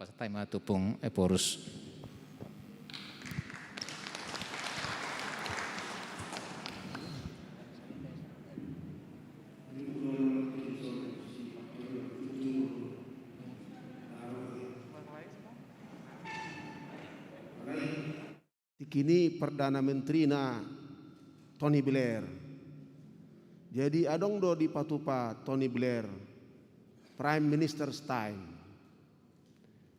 Pasatai matupung Eporus. Kini Perdana Menteri na Tony Blair. Jadi adong do di patupa Tony Blair, Prime Minister's time.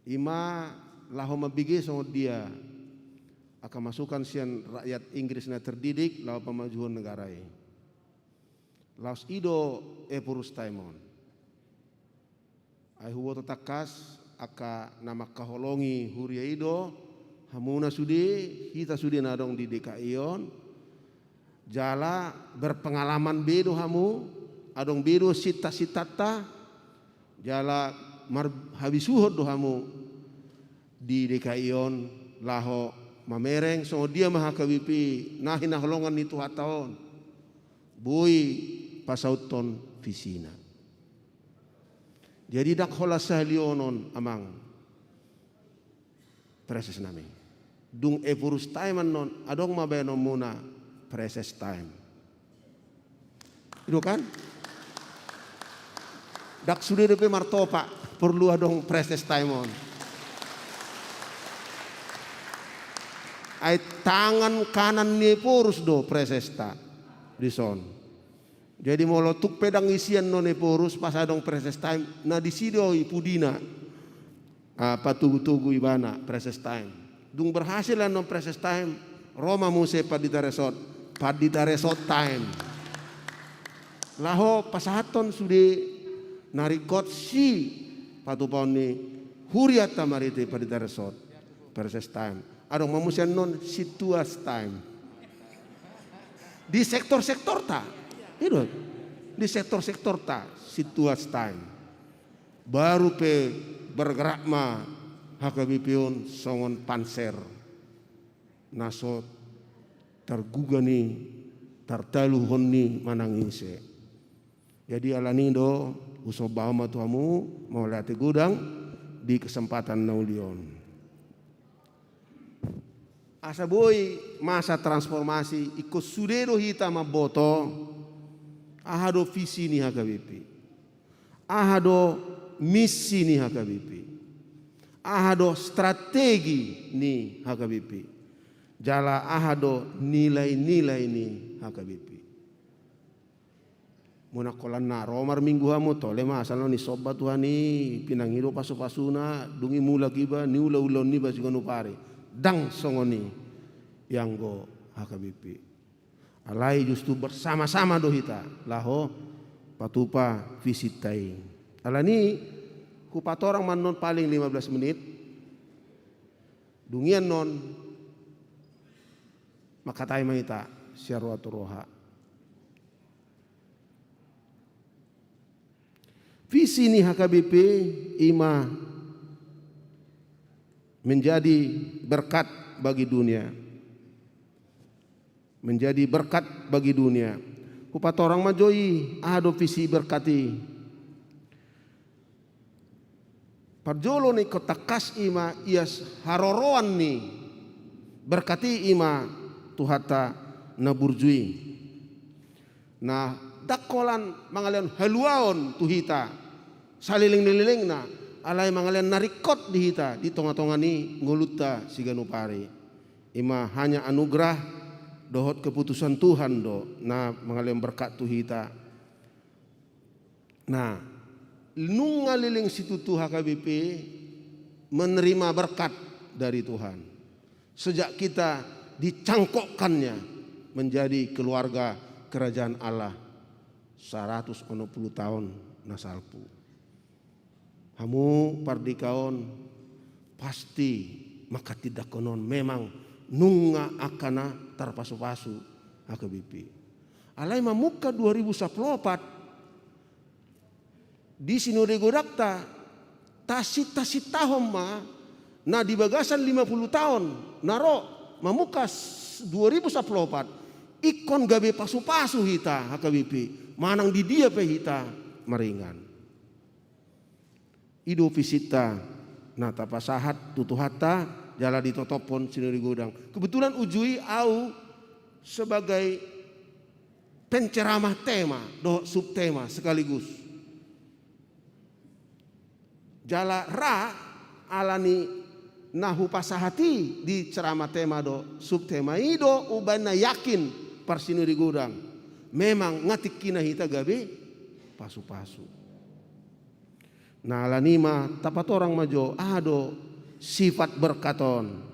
Ima laho mabigi sama dia akan masukkan sian rakyat Inggris na terdidik lau pemajuan negara ini. Laos ido Epurus taimon. Ai huwo tatakas aka nama kaholongi huria ido. Hamuna sudi, kita sudi nadong di DKI on. Jala berpengalaman bedo hamu, adong bedo sita-sitata. Jala habisuhod do hamu di DKI on laho mamereng so dia maha kawipi nahi naholongan itu hataon. Bui pasauton visina. Jadi dak hola sahlionon amang preses nami. Dung Epurus time non adong mabeno muna preses time. Itu kan? Dak sudah depe martopa perlu adong preses time on. Ai tangan kanan ni Epurus do preses ta di son. Jadi molotuk pedang isian non Epurus pas adong preses time na disido ipudina. Patugu-tugu ibana preses time. Dung berhasil non preses time Roma muse padita resort time. Laho pasahaton sudi narikot si patupon ni huriat tamarite padita resort preses time. Adong mamusian non situas time. Di sektor-sektor ta. Itu di sektor-sektor ta situas time. Baru pe bergerak ma hakabipion songon panser nasot tergugani tartalu honni manangise. Jadi alani do usobama tuamu mau lati gudang di kesempatan naulion. Asa boy masa transformasi ikut sudero hita maboto ahado visi ni hakabipi. Ahado misi ni hakabipi. Ahado strategi ni HKBP. Jala ahado nilai-nilai ni HKBP. Muna kolan na romar minggu hamu tole masal ni sobat tuhani pinangiro pasu-pasuna dungi mula kiba ni ula-ulon ni basigonu pare. Dang songoni yang go HKBP. Alai justu bersama-sama dohita laho patupa visitai. Alani kupatorang man non paling 15 menit. Dungian non makatai maita syarwatu roha. Visi ni HKBP ima menjadi berkat bagi dunia. Menjadi berkat bagi dunia. Kupatorang majoi ado visi berkati. Parjolo ni kotakas ima ias haroroan ni berkati ima tuhata naburjui. Nah dakolan mangalian haluaon tuhita saliling-liling na alai mangalian narikot dihita di tonga-tonga ni nguluta siganupari. Ima hanya anugerah dohot keputusan Tuhan do na mangalian berkat tuhita. Nah nung ngaliling situ HKBP menerima berkat dari Tuhan. Sejak kita dicangkokkannya menjadi keluarga kerajaan Allah 160 tahun nasalpu. Hamu pardikaon pasti maka tidak konon memang nunga akana terpasu-pasu HKBP. Alai mamuka 2014 di sinode godakta tasit tahun ma na di bagasan 50 tahun naro mamukas 2014 ikon gabe pasu-pasu hita HKBP manang di dia pe hita meringan ido visita Nah tapasahat tutu hatta jala ditotopon sinuri gudang. Kebetulan ujui au sebagai penceramah tema do subtema sekaligus. Jala ra alani nahu pasahati di ceramah tema do subtema ido ubana yakin parsinuri gudang. Memang ngatik kina hita gabe pasu-pasu. Nah alanima tapat orang majo ado sifat berkaton.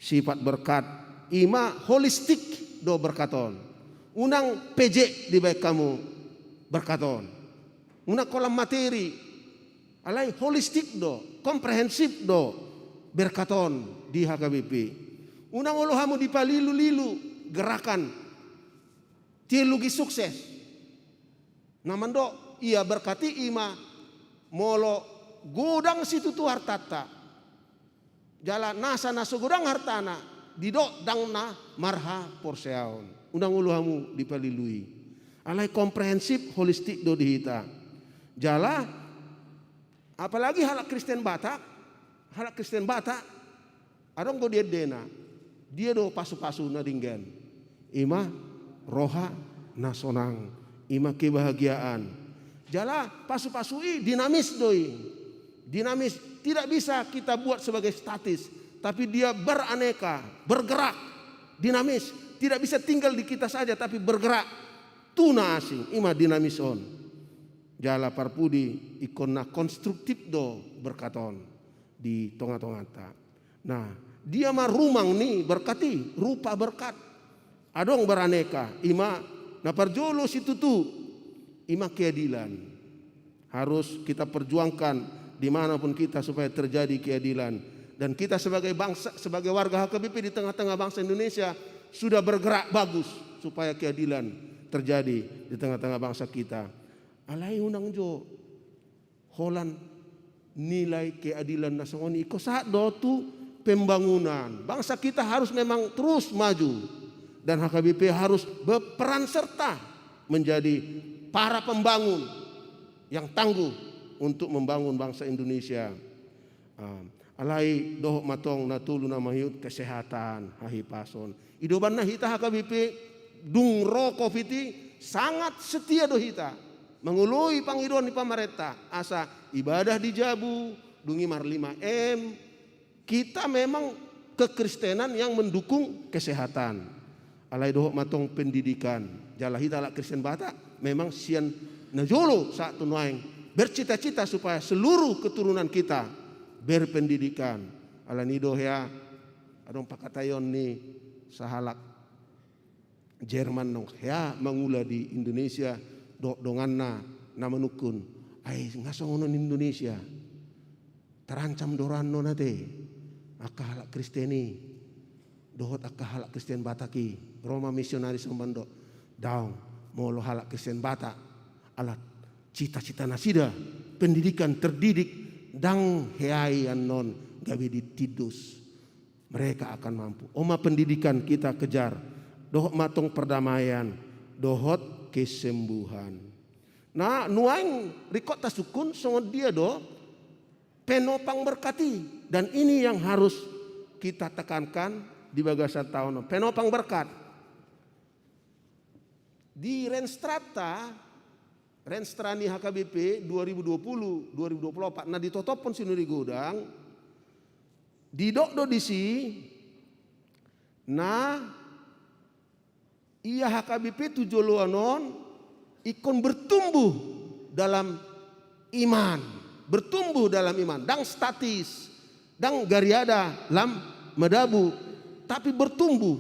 Sifat berkat ima holistik do berkaton. Unang PJ di baik kamu berkaton. Unang kolam materi alai holistik do, komprehensif do berkaton di HKBP. Unang olohamu di palilu-lilu gerakan tilugi sukses. Namando ia berkati ima molo gudang situ tu hartata. Jala nasa naso gudang hartana didok dangna marha porseaon. Undang uluhamu dipalilui. Alai komprehensif holistik do dihita. Jala apalagi halak Kristen Batak. Halak Kristen Batak adong go dia dena. Dia do pasu-pasu na dinggen. Ima roha nasonang, ima kebahagiaan. Jala pasu-pasui dinamis doi. Dinamis tidak bisa kita buat sebagai statis, tapi dia beraneka, bergerak, dinamis. Tidak bisa tinggal di kita saja tapi bergerak. Tuna asing, ima dinamison. Jala parpudi ikonna konstruktif do berkaton di tonga-tongata. Nah, dia mah rumang nih berkati, rupa berkat. Adong beraneka, ima na parjolo situ tu, ima keadilan. Harus kita perjuangkan dimanapun kita supaya terjadi keadilan. Dan kita sebagai bangsa, sebagai warga HKBP di tengah-tengah bangsa Indonesia sudah bergerak bagus supaya keadilan terjadi di tengah-tengah bangsa kita. Alai unang jo, holan nilai keadilan nasional iko saat dotu pembangunan. Bangsa kita harus memang terus maju. Dan HKBP harus berperan serta menjadi para pembangun yang tangguh untuk membangun bangsa Indonesia. Alai doh matong natulu namahiyut kesehatan hahipason. Idoban na hita HKBP dung ro covid sangat setia do hita. Mengului pangidon di pamareta asa ibadah di Jabu dungi mar 5M. Kita memang kekristenan yang mendukung kesehatan. Alai dohok matong pendidikan. Jala hita ala Kristen Batak memang sian najolo saat tunuaing bercita-cita supaya seluruh keturunan kita berpendidikan. Ala nido ya adong pakatayon ni sahalak Jerman nong ya mangula di Indonesia do donganna na manukun ai ngasongonon Indonesia terancam doranno nate aka halak Kristeni dohot aka halak Kristen Bataki Roma misionaris sambando daung molo halak Kristen Batak alat cita-cita nasida pendidikan terdidik dang heai non gawe ditidus mereka akan mampu. Oma pendidikan kita kejar dohot matong perdamaian dohot kesembuhan. Nah nuaing rikot tasukun songon dia do penopang berkati dan ini yang harus kita tekankan di bagasan tahun penopang berkat. Di Renstrani HKBP 2020-2024 nah ditotopon sinuri gudang didok do disi nah ia HKBP tujoloanon ikon bertumbuh dalam iman, bertumbuh dalam iman, dang statis, dang gariada lam medabu, tapi bertumbuh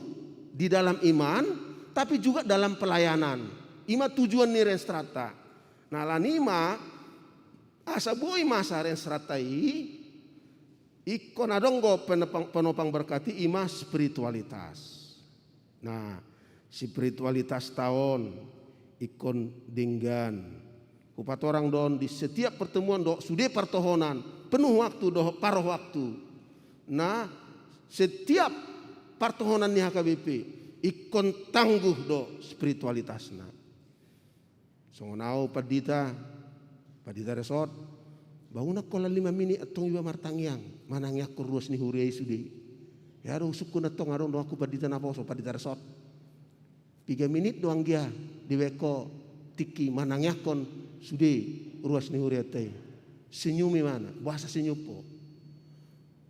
di dalam iman, tapi juga dalam pelayanan. Ima tujuan ni Renstrata. Nah lanima asa boy masa Renstratai ikon adonggo penopang berkati ima spiritualitas. Nah spiritualitas tahun ikon dinggan. Kupat orang don di setiap pertemuan do sudah pertohonan penuh waktu do paruh waktu. Nah setiap pertohonan ni HKBP ikon tangguh do spiritualitasna. Songonau padita resort Bangun ako 5 minit atong iba martangyang. Manangyak ko ruas ni huriay sudi. Yaro usuk ko na tong aron do ako padita na poso padita resort. 3 minit doang dia diweko tiki manangyak kon sudi ruas ni huriay tay. Senyumi mana? Bahasa senyum po.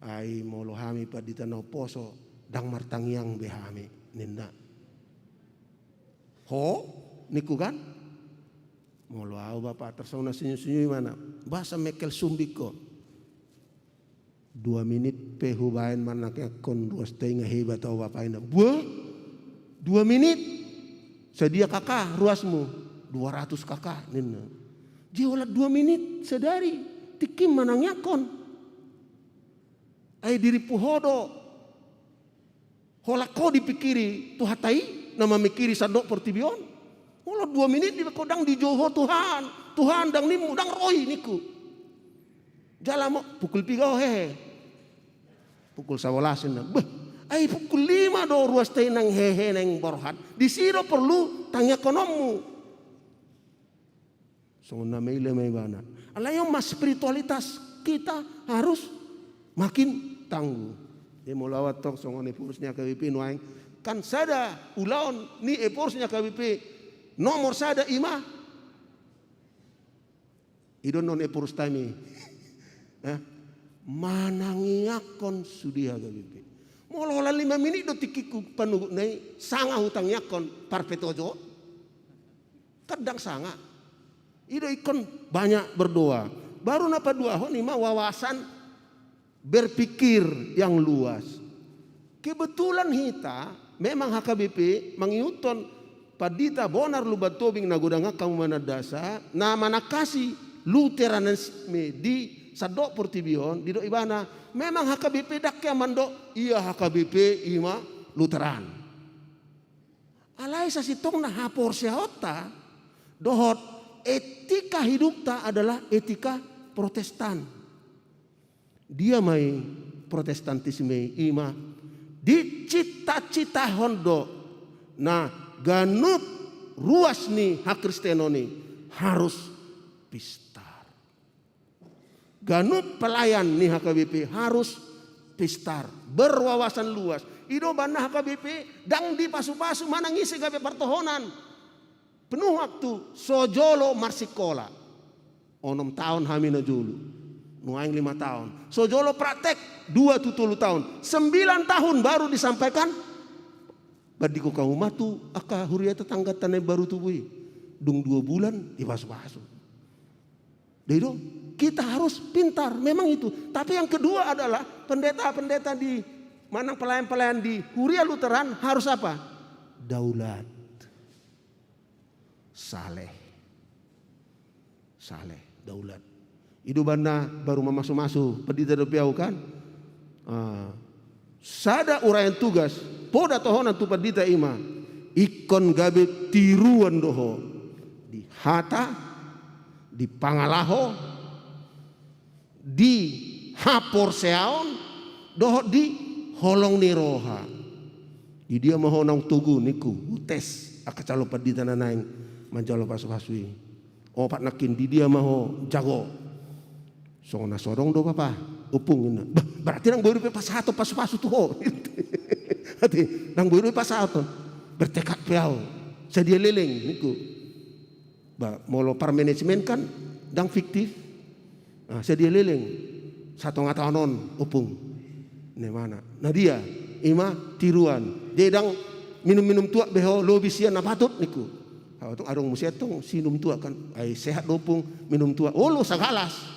Ai molo hami padita na poso dang martangyang behami ninda. Ho niku kan? Molo au bapak tersona senyum-senyum mana? Bahasa mekel sumbik ko. 2 minit pehubain manaknya kon ruas tengah hebat au bapak ina. Buah 2 menit sedia kakak ruasmu 200 kakak nina. Jiola 2 menit sedari tikim manangnya kon. Ai diri puhodo. Hola ko dipikiri tuhatai nama mikiri sadok portibion. Kalau 2 menit di kodang di Joho Tuhan dang nimu dang roi niku. Jalan mau pukul 3 hehe. Pukul 11 na. Bah, ai pukul 5 do ruas teh nang hehe nang borhat. Di siro perlu tanya konommu. So na meile mai bana. Alayong mas spiritualitas kita harus makin tangguh. Dia mau lawat tok songone purusnya KBP nuaing kan sada ulaon ni epurusnya KBP. Nomor sada ima idon non epurus tami manangiakon sudi hagabipi molola 5 menit do tikiku panugu nai sanga hutang yakon parpetojo kadang sanga ido ikon banyak berdoa baru napa dua hon ima wawasan berpikir yang luas. Kebetulan kita memang HKBP mengiuton padita bonar lubat tobing nagodanga kamu manadasa na manakasi Luteranisme di sadok portibion di do ibana memang HKBP dakya mando iya HKBP ima Lutheran alai sasitong na hapor seota dohot etika hidup ta adalah etika Protestan dia mai Protestantisme ima di cita-cita hondo nah ganup ruas ni hak Kristeno ni harus pistar. Ganup pelayan ni HKBP harus pistar, berwawasan luas. Ido bana HKBP dang di pasu-pasu mana ngisi gabe pertohonan. Penuh waktu sojolo marsikola. 6 tahun hamina julu. Nuaing 5 tahun. Sojolo praktek 2-3 tahun. 9 tahun baru disampaikan badiko kau matu aka huria tetangga tanai baru tubui dung 2 bulan di pasu-pasu. Dedo kita harus pintar memang itu. Tapi yang kedua adalah pendeta-pendeta di manang pelayan-pelayan di Huria Lutheran harus apa? Daulat. Saleh, daulat. Idu banda baru masuk pedita dopiau kan? Sada uraian tugas poda tohonan tu padita ima ikon gabe tiruan doho di hata di pangalaho di hapor seaon doho di holong niroha di dia mahonang tugu niku tes akacalo padita nanaing manjalo pasu-pasui opat nakin di dia maho jago sona sorong do papa upung ina berarti nang baru pasato pasu-pasu tuh ho hati nang baru pasato bertekad piau sedia leleng niku molo par manajemen kan dang fiktif sedia leleng 1 tahun upung ne mana nah dia ima tiruan dia dang minum-minum tua beho lobisian napatut niku atong arong musiatong sinum tua kan ai sehat dopung minum tua lo sagalas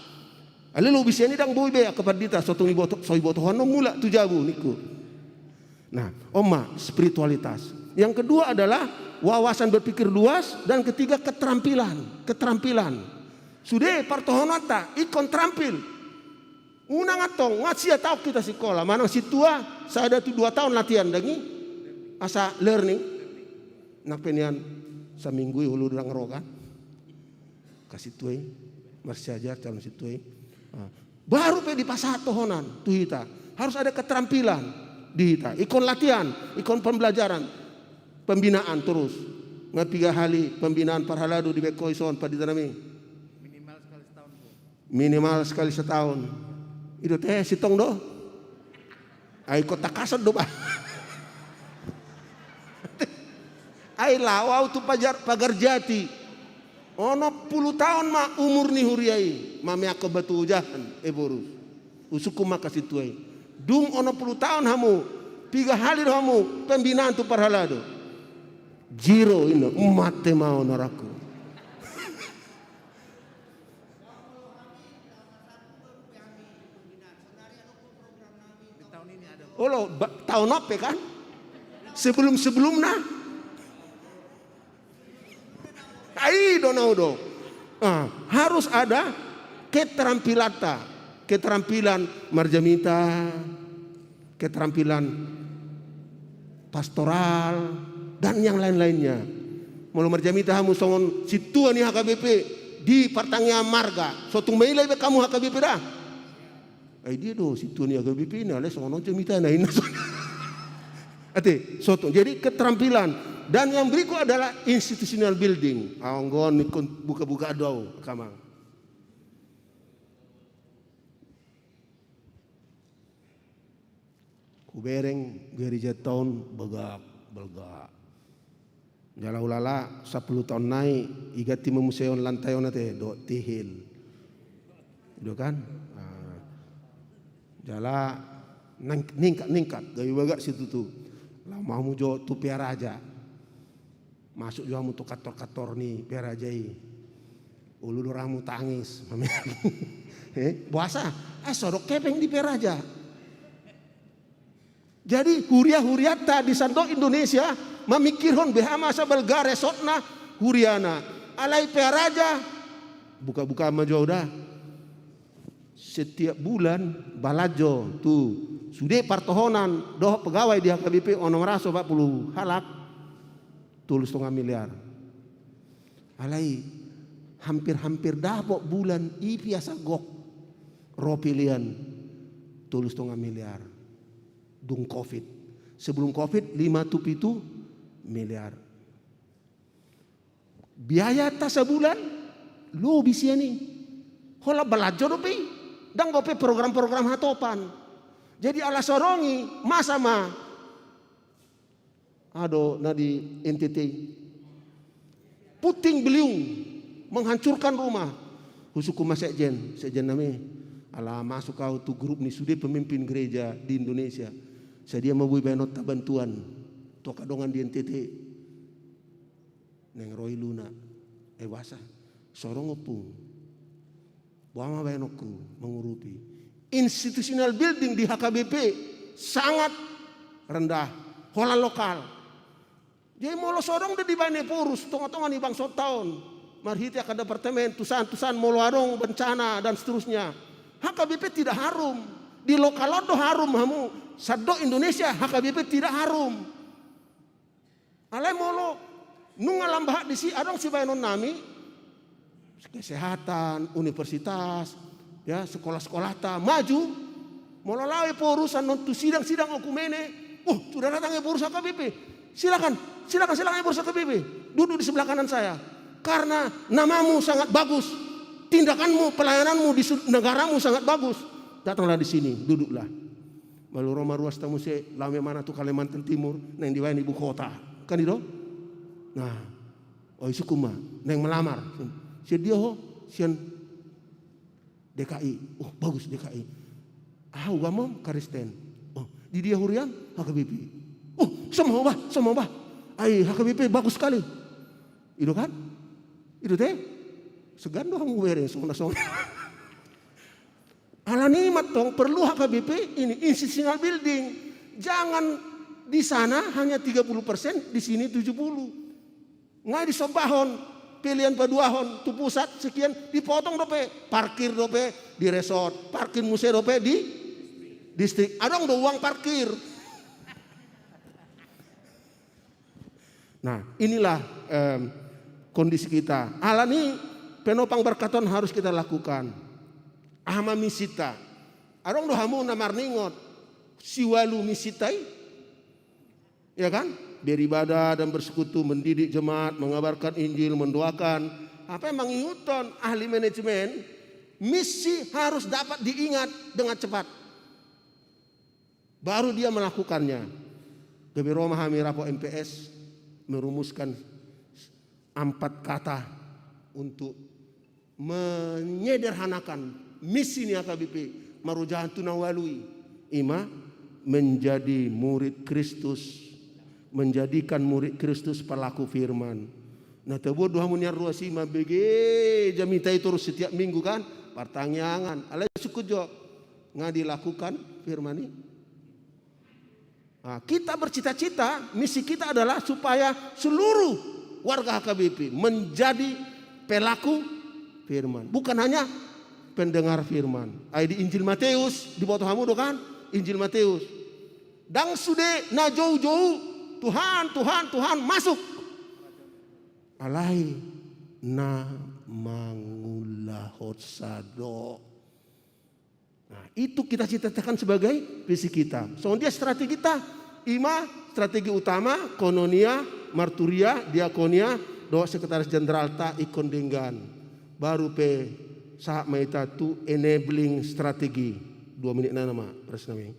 ale lo bisa ni dang boy be akapardita sotong ibotohan mula tu jabu niku. Nah, oma spiritualitas. Yang kedua adalah wawasan berpikir luas dan ketiga keterampilan. Sudah partohonata ikon terampil. Unang atong ngatsia tahu kita sekolah mana si tua saya ada tu 2 tahun latihan dangi asa learning. Nak penian seminggu hulu durang rokan. Kasih tuai masih ajar calon si tuai. Baru pe di pasatohonan tu hita harus ada keterampilan di hita ikon latihan ikon pembelajaran pembinaan terus ngapiga hali pembinaan parhaladu di bekoison paditanami minimal sekali setahun minimal sekali setahun. Itu teh sitong do. Ai kota kasar do bah. Ai lawau tu pagar jati. Ono 10 tahun ma umur ni huriai. Mami aku batu ujahan borus. Usuku maka situai. Dung ono 10 tahun hamu. 3 halir hamu pembinaan tu parhalado. Jiro ino mate mau naraku. Olo tahun apa kan? Sebelum-sebelumnya. Ai donaudo. Harus ada keterampilan marjamita, keterampilan pastoral dan yang lain-lainnya. Mulu marjamita hamu songon situa ni HKBP di partangnya marga. Sotung mailai be kamu HKBP dah. Ai dia do situa ni HKBP na le songon jamita na ina. Ate sotung. Jadi keterampilan dan yang berikut adalah institutional building. Anggon buka-buka doa kamang. Kubereng gereja tahun begak. Jala ulala 10 tahun naik igati memuseon lantai ona teh do tihil. Itu kan? Jala ningkat gawe bagak situ tuh. Lah mau jo tu piara aja. Masuk juga mu tu kator nih piara aja. Ulu ramu tangis. Puasa sorok kepeng di piara aja. Jadi huria-huriata di sandok Indonesia memikirkan behama sabal resotna huriana. Alai peraja buka-buka majo dah. Setiap bulan balajo tuh sudah partohonan doh pegawai di HKBP ono meraso 40 halak tulus 0,5 miliar. Alai hampir dapok bulan i biasa gok ro pilihan tulus 0,5 miliar. Dung COVID. Sebelum COVID 5-7 miliar. Biaya tas sebulan lo bisa nih. Hola belajar dope. Dan gope program-program hatopan. Jadi ala sorongi masa mah. Ado nadi NTT. Puting beliung menghancurkan rumah. Husuku mas sekjen nami. Ala masuk kau tu grup ni sudah pemimpin gereja di Indonesia. Sedia mabui benota bantuan toka dongan di NTT neng Roy Luna wasa sorong opung buama benokku mengurupi institutional building di HKBP sangat rendah hola lokal jadi molo sorong de di bane purus tonga-tonga ni bang tahun marhiti akan departemen tusan molo arong bencana dan seterusnya HKBP tidak harum di lokal do harum hamu Sadok Indonesia HKBP tidak harum. Alai molo nungalam bahak di si adong si bayanon nami kesehatan, universitas, ya sekolah-sekolah ta maju. Molo lawe porusan nontu sidang okumene. Sudah datang purus HKBP. Silakan purus HKBP. Duduk di sebelah kanan saya. Karena namamu sangat bagus. Tindakanmu, pelayananmu di negaramu sangat bagus. Datanglah di sini, duduklah. Malu Roma ruas tamu se lame mana tu Kalimantan Timur neng diwain ibu kota kan itu nah sukuma neng melamar si dia sian DKI bagus DKI gamom Karisten di dia hurian HKBP semua bah HKBP bagus sekali itu kan itu teh segan doang bereng sona Ala nikmat dong perlu HKBP ini institutional building. Jangan di sana hanya 30%, di sini 70%. Ngai di Sobahon, pilihan paduahon, tu pusat sekian dipotong dope, parkir dope di resort, parkir museo dope di distrik. Adong do uang parkir. Nah, inilah kondisi kita. Ala ini penopang berkaton harus kita lakukan. Ahma misita. Arong do hamu namar ningot. Siwalu misitai. Ya kan? Beribadah dan bersekutu, mendidik jemaat, mengabarkan Injil, mendoakan. Apa yang menginguton ahli manajemen Misi harus dapat diingat dengan cepat. Baru dia melakukannya. Gabi Roma kami rapo MPS merumuskan 4 kata untuk menyederhanakan misi ni AKBP marujahan tunawalui. Ima menjadi murid Kristus, menjadikan murid Kristus pelaku firman. Nah tebo dua munyar ruasi mabege jamita itu terus setiap minggu kan pertanyaan alai sukujo nggak dilakukan firman ini. Nah, kita bercita-cita misi kita adalah supaya seluruh warga HKBP menjadi pelaku firman, bukan hanya pendengar firman. Di Injil Matius di bawah kamu kan Injil Matius. Dang sude na jauh-jauh Tuhan masuk. Alai na mangulahot sado. Nah, itu kita cita-citakan sebagai visi kita. Soalnya strategi kita, strategi utama, kononia, marturia, diakonia, doa sekretaris jenderal ta ikon denggan. Baru pe saat maita tu enabling strategi. 2 menit na nama, presnami.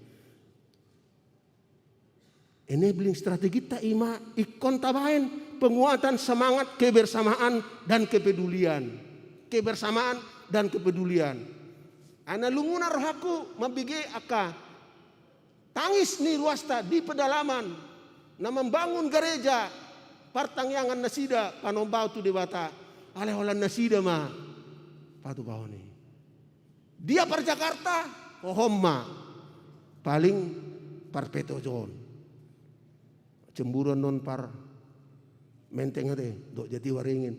Enabling strategi ta ikon tabain penguatan semangat kebersamaan dan kepedulian. Kebersamaan dan kepedulian. Ana lunguna rohaku mabige aka tangis ni ruasta di pedalaman na membangun gereja partangyangan nasida panombau tu dewata ale holan nasida ma patu bahoni dia par Jakarta homma paling par petojon cemburuan non par menteng ade do jati waringin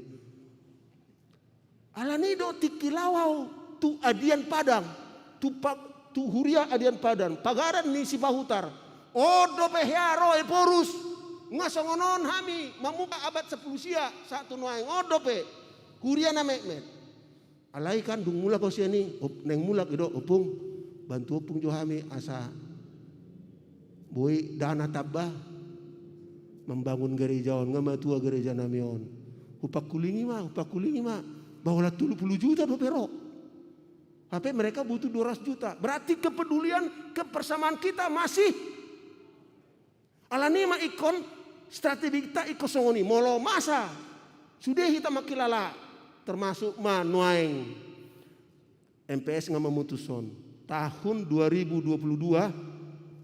alani do tikilawau tu adian padang, tu huria adian padang, pagaran ni si bahutar. Odo pehiaro porus, ngasongonon hami, mamuka abad 10 sia, satu noai odo pe, huria na mekmet. Alai kan dung mula kau sia ni, neng mula kido opung, bantu opung jo hami asa, boy dana tabah, membangun gerejaon, ngamatua gereja namion. Upak kulingi mah, bawa 30 juta do pero. Tapi mereka butuh 200 juta. Berarti kepedulian, kebersamaan kita masih. Alani ma ikon strategi kita ikon songoni. Molo masa. Sudah kita makilala. Termasuk manuaing. MPS nggak memutuson. Tahun 2022.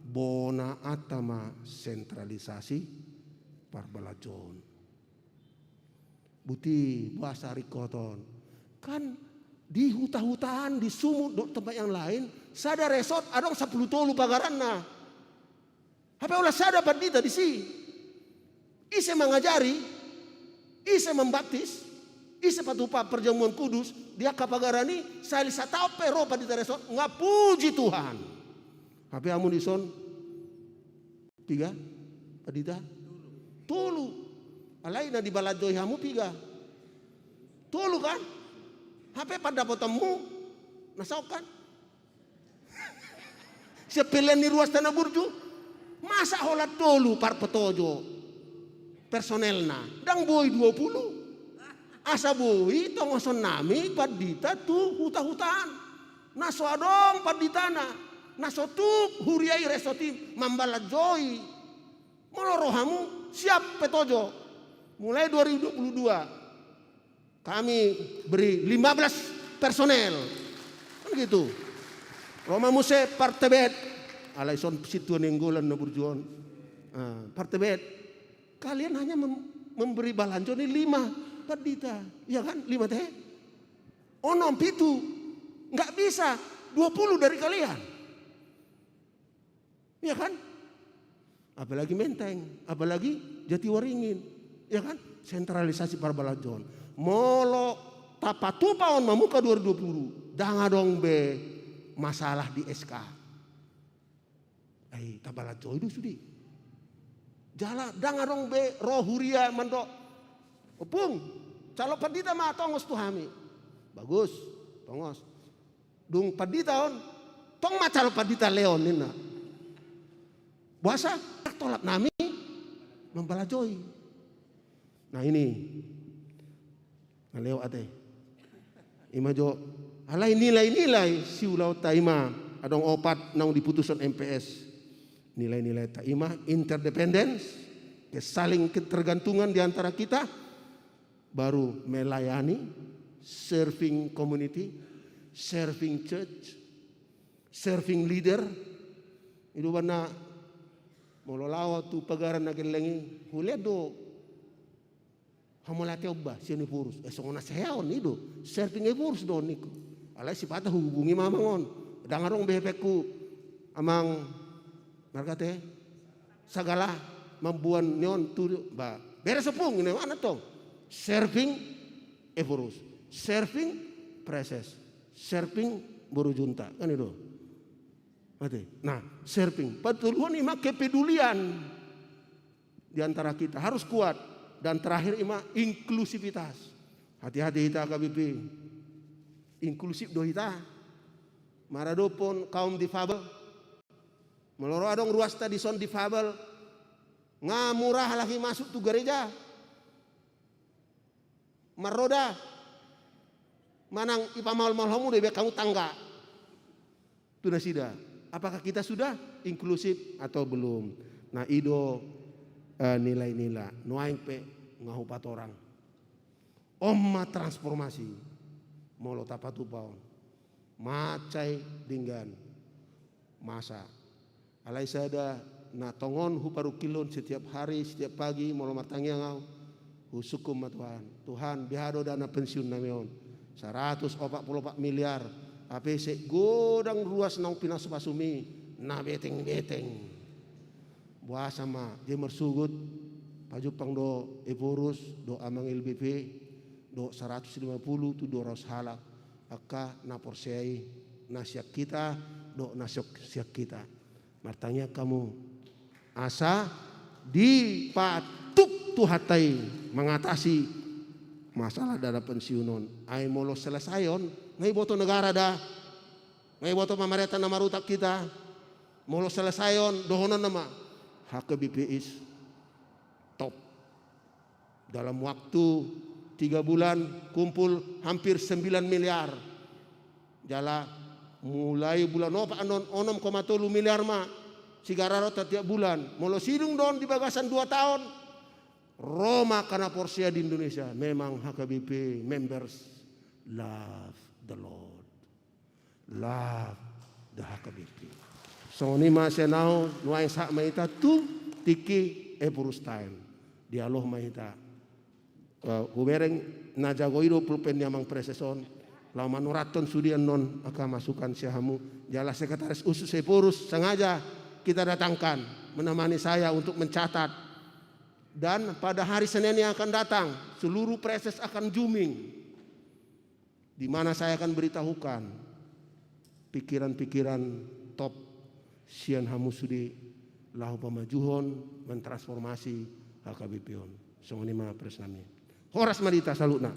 Bona atama sentralisasi parbalajon. Buti bahasa rikoton. Kan di hutan-hutan, di sumut, di tempat yang lain, sada resort, adong 10 tolu pagaran na. Apa olah sada padita di si. Ise mengajari, ise membaptis, ise patupa perjamuan kudus, dia kapagarani, saya lisa tau pero padita resort, ngapuji Tuhan. Apa amun dison? 3 padita? Tolu. Alai na di baladoi hamu 3. Tolu kan? HP pada potemu nasaukan. Siapa pilihan ni ruas tanah burju? Masa holat tolu par petojo personelna. Dang boy 20. Asa boy tongoson nami padita tu huta-hutaan. Naso adong paditana. Naso tu huriai resoti mambalat joy. Molorohamu siap petojo. Mulai 2022. Kami beri 15 personel. Kan gitu. Roma muse partebet. Alaison situ nenggolan na burjuan. Partebet. Kalian hanya memberi balanjo ini 5 padita. Iya kan? 5 teh. Onom pitu. Enggak bisa 20 dari kalian. Iya kan? Apalagi Menteng, apalagi Jatiwaringin. Iya kan? Sentralisasi parbalanjon. Molo tapatupaon mamuka 2020 danga dong be masalah di SK tabala joy itu sudi jala danga dong be rohuria mandok opung calo padita ma tongos tuhami bagus tongos dung padita on tong ma calo padita leon nina buasa tolak nami membala joy. Nah ini ngaleo ate imajo alai nilai-nilai siulau taima adong opat nang diputusan MPS. Nilai-nilai taima interdependence, saling ketergantungan di antara kita, baru melayani, serving community, serving church, serving leader. Itu bana mololawa tu pagaran nagelengi huledo hamolate obba sini purus esongona sehaon itu serving purus don niku alai sipata hubungi mamangon dangarong behepeku amang markate sagala mambuan neon tu ba beres sepung ini mana tong serving purus serving proses serving borujunta kan itu. Nah, serving, patuluan ima kepedulian di antara kita harus kuat, dan terakhir ima inklusivitas. Hati-hati kita KBP, inklusif do kita. Maradopon kaum difabel, meloro adong ruas tadi son difabel, ngamurah lagi masuk tu gereja, maroda, manang ipamal-mal homu debe kamu tangga, tu nasida. Apakah kita sudah inklusif atau belum? Nah, ido nilai-nilai nuaing pe ngahupat orang. Omma transformasi. Molo tapatu paon. Macai dinggan. Masa. Alai sada na tongon huparu kilon setiap hari, setiap pagi molo matangnya ngau. Husukum ma Tuhan. Tuhan bihado dana pensiun namion. 144 miliar. APC godang ruas nang pinas pasumi na beteng-beteng buah sama dia mersugut pajupang do epurus do amang LBP do 150 tu 200 halak aka na porsiai nasiak kita do nasiak kita martanya kamu asa dipatuk tu hatai mengatasi masalah dana pensiunon ai molo selesayon ngai boto negara dah, ngai boto pemerintah nama rutak kita, molo selesayon dohonan nama HKBPIS top. Dalam waktu 3 bulan kumpul hampir 9 miliar. Jala mulai bulan opa anon 6,3 miliar ma sigararo tiap bulan. Molo sidung don di bagasan 2 tahun. Roma karena porsia di Indonesia memang HKBP members love the Lord, love the HKBP. So ni masih now nuai sak mahita tu tiki purus time. Dialog mahita. Ubereng na jagoido pulpen yamang preseson. Lau manuraton sudian non akan masukkan siahamu. Jala sekretaris usus purus sengaja kita datangkan menemani saya untuk mencatat. Dan pada hari Senin yang akan datang seluruh preses akan zooming. Di mana saya akan beritahukan pikiran-pikiran top sian hamusudi lahu pemajuhon mentransformasi HKBP on. Songoni ma presnami. Horas marita salutna.